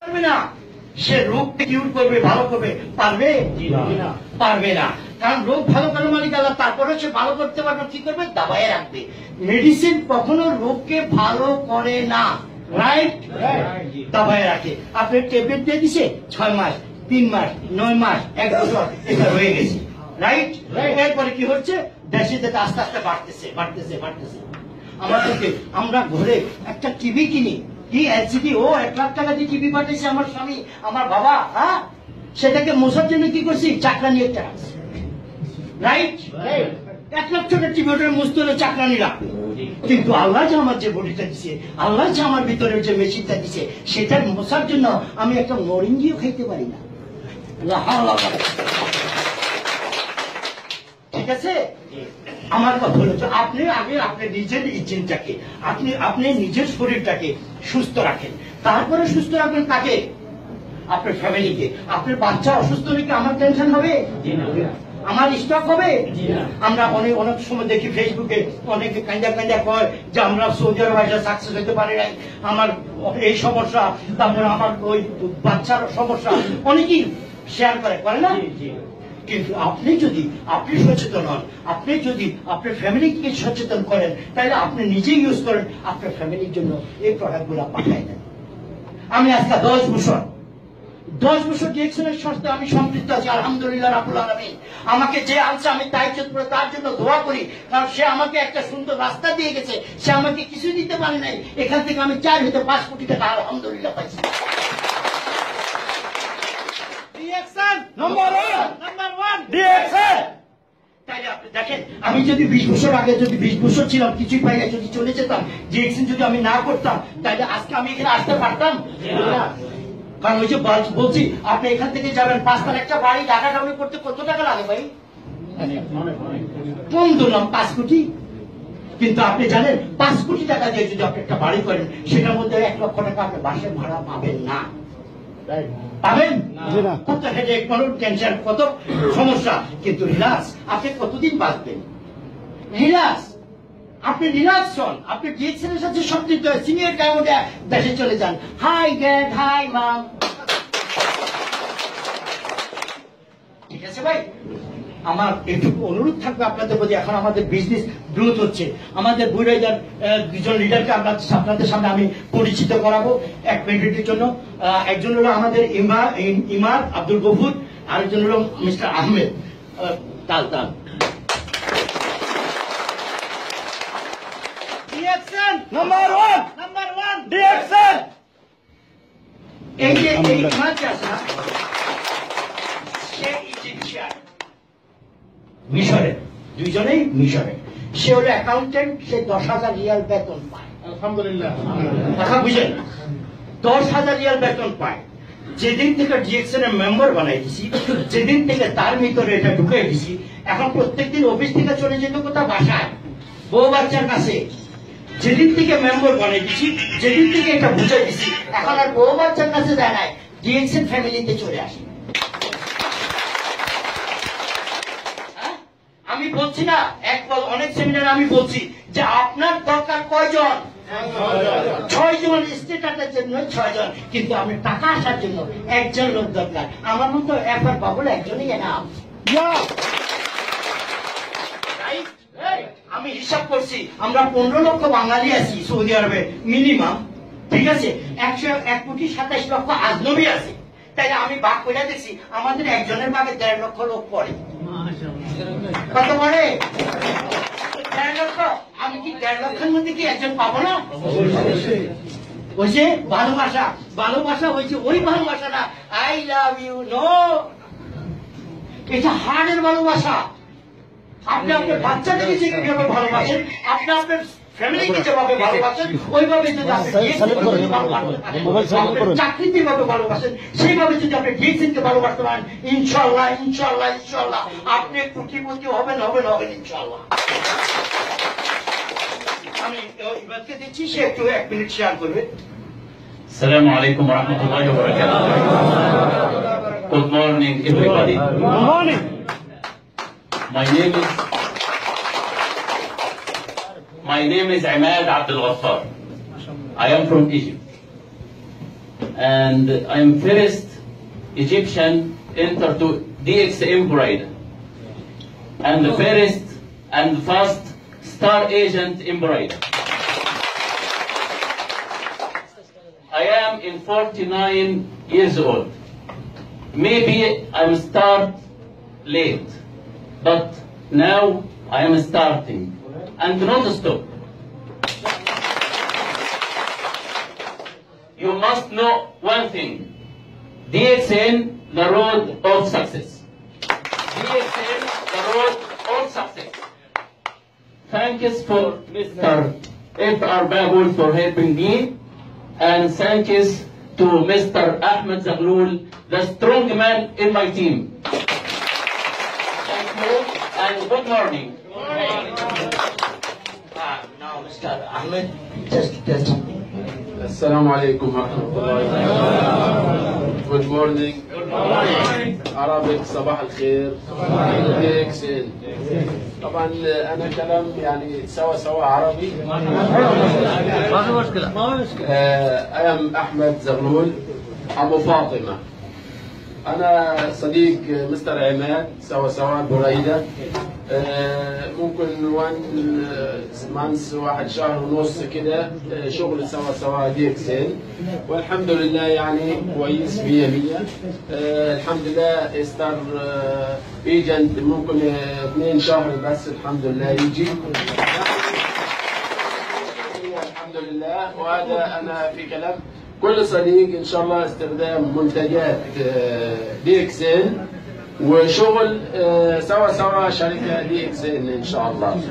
পারবে না, সে রোগকে কিউর করবে, ভালো করবে, পারবে? পারবে না। কারণ রোগ ভালো করার মালিক আল্লাহ, তারপরে সে ভালো করতে পারবে, কি করবে? দাবায় রাখবে। মেডিসিন কখনো রোগকে ভালো করে না, রাইট? দাবায় রাখে। আপনি ট্যাবলেট দিয়ে দিছে 6 মাস, 3 মাস, 9 মাস, 1 বছর, এটা রয়ে গেছে, রাইট? এরপরে কি হচ্ছে? দেশে আস্তে আস্তে বাড়তেছে বাড়তেছে বাড়তেছে। আমাদেরকে, আমরা ঘরে একটা টিভি কিনি, কি এলসিডি, ও 1 লাখ টাকা দিয়ে টিভি পাঠিয়েছে আমার স্বামী, আমার বাবা, হ্যাঁ, সেটাকে মোছার জন্য কি করছি? চাকরানি একটা, রাইট? 1 লাখ টাকার টিভি, ওটা মুছতে হলে চাকরানি রাখবে। কিন্তু আল্লাহ যে আমার যে বডিটা দিছে, আল্লাহ যে আমার ভিতরে যে মেশিনটা দিছে, সেটা মোছার জন্য আমি একটা মরিঙ্গিও খাইতে পারি না। ঠিক আছে? আমার কথা হলো যে আপনি আগে আপনি নিজের ইঞ্জিনটাকে, আপনি নিজের শরীরটাকে সুস্থ রাখেন, তারপরে সুস্থ রাখবেন কাকে? আপনার ফ্যামিলিকে। আপনার বাচ্চা অসুস্থ হলে কি আমার টেনশন হবে? আমার স্টক হবে? আমরা অনেক সময় দেখি ফেসবুকে অনেকে কাঁদা কাঁদা কয় যে আমরা সৌদি আরবে সাকসেস হতে পারি নাই, আমার এই সমস্যা, তারপরে আমার ওই বাচ্চার সমস্যা, অনেকেই শেয়ার করে না? কিন্তু আপনি সচেতন হন, আপনি যদি আপনার ফ্যামিলিকে সচেতন করেন, তাহলে আপনি নিজে ইউজ করেন, আপনার ফ্যামিলির জন্য এই প্রোডাক্ট গুলা পাঠাই দেন। আমি আজকে 10 বছর ডিএক্সনের সাথে আমি সম্পৃক্ত আছি, আলহামদুলিল্লাহ রাব্বুল আলামিন। আমাকে যে আনছে আমি তাইজ্জত করে তার জন্য দোয়া করি, কারণ সে আমাকে একটা সুন্দর রাস্তা দিয়ে গেছে, সে আমাকে কিছু দিতে পারে নাই, এখান থেকে আমি 4 হতে 5 কোটি টাকা আলহামদুলিল্লাহ পাইছি। তাইলে আপনি দেখেন, আমি যদি 20 বছর আগে, যদি 20 বছর ছিলাম, কিছুই পাই না, যদি চলে যেতাম, ডিএক্সন যদি আমি না করতাম, তাহলে আজকে আমি এখানে আসতে পারতাম না। কারণ ওই যে বলছি, আপনি এখান থেকে যাবেন 5 তার একটা বাড়ি ঢাকা টাউনে করতে কত টাকা লাগে ভাই? কম ধরলাম 5 কোটি। কিন্তু আপনি জানেন 5 কোটি টাকা দিয়ে যদি আপনি একটা বাড়ি করেন, সেটার মধ্যে 1 লক্ষ টাকা আপনি বাসের ভাড়া পাবেন না, পাবেন? কত হেডেক, কত টেনশন, কত সমস্যা। কিন্তু রিল্যাক্স, আপনি কতদিন বাঁচবেন? রিল্যাক্স, আপনি রিল্যাক্স হন, আপনি ডিএক্সনের সাথে সম্পৃক্ত সিনিয়র ডায়মন্ডে দেশে চলে যান। হাই ড্যাড, হাই মাম। ঠিক আছে ভাই? আমার একটু অনুরোধ থাকবে আপনাদের প্রতি, এখন আমাদের বিজনেস গ্রোথ হচ্ছে, আমাদের বুড়াইদার 2জন লিডারকে আপনাদের সামনে আমি পরিচিত করাবো 1 মিনিটের জন্য। একজন হলো আমাদের ইমার আব্দুল গফুর, আরেকজন হলো মিস্টার আহমেদ তাল। Number one DXN. এই যে এই ইমার আছে না, সে ইজিপশিয়ান, মিশরের, 2জনেই মিশরের। সে হলো অ্যাকাউন্টেন্ট, সে 10,000 রিয়াল বেতন পায়। আলহামদুলিল্লাহ, কথা বুঝেন? 10,000 রিয়াল বেতন পায়। যেদিন থেকে ডিএক্সনের মেম্বার বানাই দিছি, যেদিন থেকে তার ভিতরে এটা ঢুকে দিছি, এখন প্রত্যেকদিন অফিস থেকে চলে যেত কোথাও বাসায়, বউ বাচ্চার কাছে। যেদিন থেকে মেম্বার বানাই দিছি, যেদিন থেকে এটা বুঝাই দিছি, এখন আর বউ বাচ্চার কাছে যায় নাই, ডিএক্সন ফ্যামিলিতে চলে আসে। আমি বলছি না, অনেক সেমিনারে আমি বলছি যে আপনার দরকার কয়জন? 6 জন। স্টেটাসের জন্য 6 জন, কিন্তু আমি টাকা আসার জন্য 1 জন লোক দরকার। আমার মতো একবার বাবুল একজনই এনাফ। আমি হিসাব করছি, আমরা 15 লক্ষ বাঙালি আছি সৌদি আরবে মিনিমাম, ঠিক আছে? 101 কোটি 27 লক্ষ আজনবী আছে। তাইলে আমি ভাগ করে দেখছি, আমাদের একজনের ভাগে 1.5 লক্ষ লোক পড়ে। কত পড়ে? 1.5 লক্ষ। আমি কি 1.5 লক্ষের মধ্যে কি একজন পাবো না? ওই যে ভালোবাসা হয়েছে ওই ভালোবাসা না, আই লাভ ইউ, নো, এটা হার্টের ভালোবাসা। আপনি আপনার বাচ্চাদেরকে যেভাবে ভালোবাসেন, আপনি আপনার ফ্যামিলিকে যেভাবে ভালোবাসেন, ওইভাবে যদি আপনি চাকরিতে যেভাবে ভালোবাসেন, সেইভাবে যদি আপনি ডিএক্সনকে ভালোবাসতে পারেন, ইনশাল্লাহ ইনশাল্লাহ ইনশাল্লাহ আপনি কোটিপতি হবেন ইনশাল্লাহ। আমি ইবাদকে দিচ্ছি, সে একটু 1 মিনিট শেয়ার করবে। Assalamu alaikum wa rahmatullahi wa barakatuh. Good morning, everybody. Good morning. My name is Ahmed Abdul Ghaffar. I am from Egypt. and I am first Egyptian enter to DXM Buraida, and the first and fast star agent in Buraida. I am in 49 years old. Maybe I'm start late, but now I am starting and not stop. You must know one thing: DXN, the road of success. DXN, the road of success. Thanks for Mr. F.R. Babul for helping me, and thanks to Mr. Ahmed Zaghloul, the strong man in my team. Thank you and good morning. Now, Mr. Ahmed, just tell something. Assalamu alaikum warahmatullahi. Good morning. Arabic صباح الخير. DXN. طبعا انا كلام يعني سوا عربي. ما في مشكلة. I am أحمد زغلول أبو فاطمة. أنا صديق مستر عماد سوا بريدة. ممكن واحد شهر ونص كده شغل سوا DXN، والحمد لله يعني كويس 100%. الحمد لله ستار ايجنت ممكن 2 شهر بس الحمد لله يجي. الحمد لله. وهذا أنا في كلام كل صديق إن شاء الله استخدام منتجات DXN وشغل سوا شركة DXN إن شاء الله.